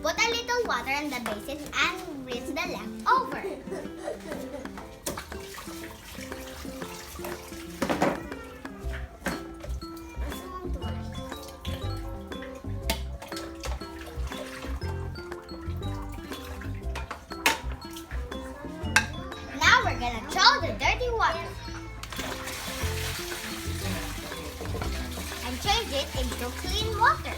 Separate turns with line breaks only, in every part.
Put a little water in the basin and rinse the leftover. Now we're gonna throw the dirty water and change it into clean water.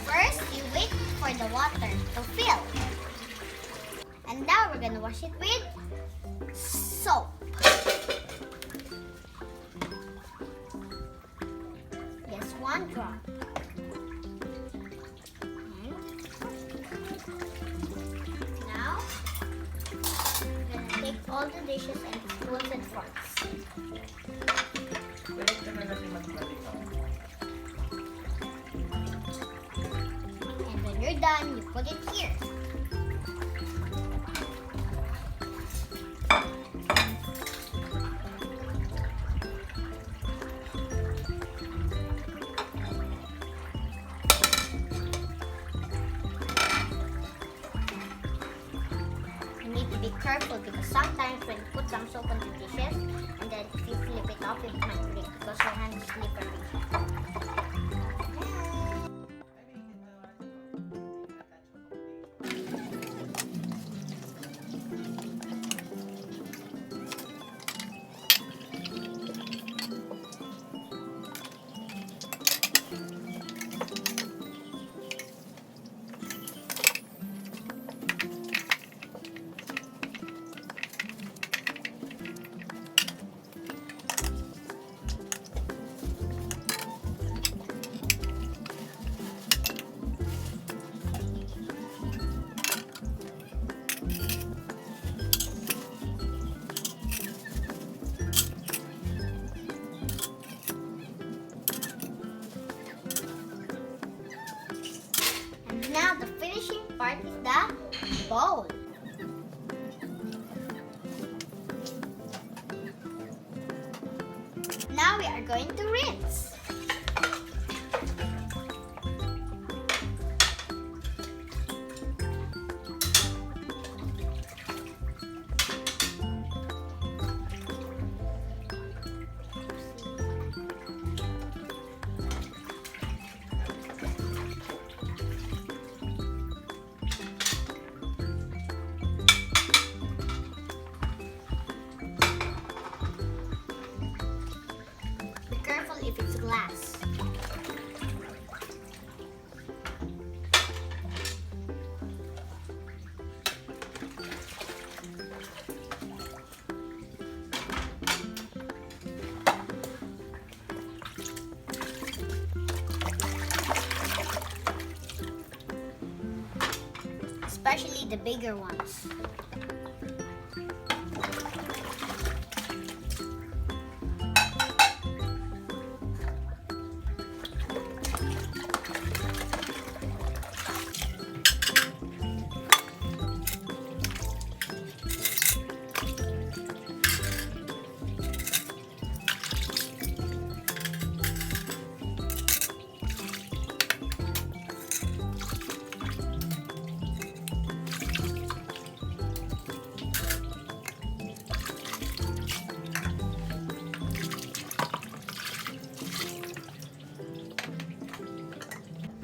First, you wait for the water to fill. And now we're gonna wash it with soap. Just one drop. Now, we're gonna take all the dishes and spoons and forks. And when you're done, you put it here. You need to be careful because sometimes when you put some soap on the dishes and then if you flip it off, it might break because your hand is slippery. Now the finishing part is the bowl. Now we are going to rinse. Careful if it's glass. Especially the bigger ones.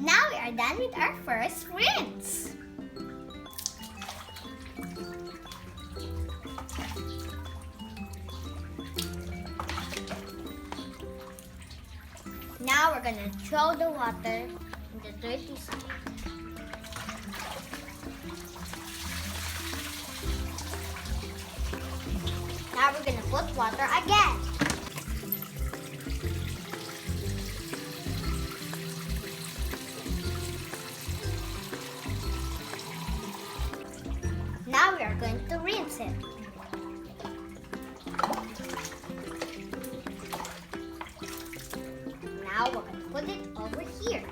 Now we are done with our first rinse. Now we're gonna throw the water in the dirty side. Now we're gonna put water again. Now we are going to rinse it. Now we're going to put it over here.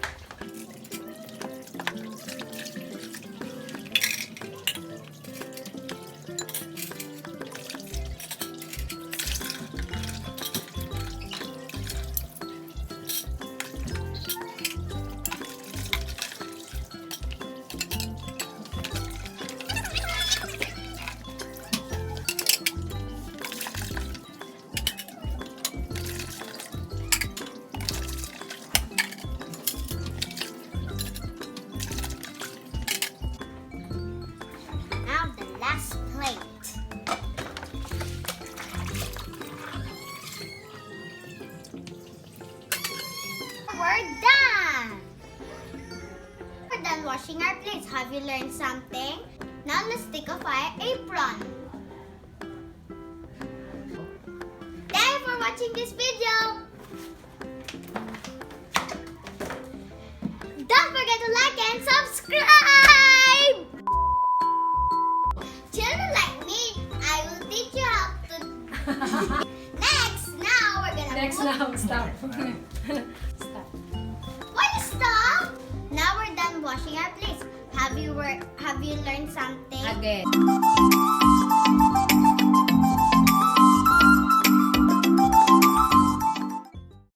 Have you learned something? Now let's take a fire apron. Thank you for watching this video. Don't forget to like and subscribe. Children like me, I will teach you how to.
Stop. Stop.
Why stop? Now we're done washing our plates. Have you learned something?
Again.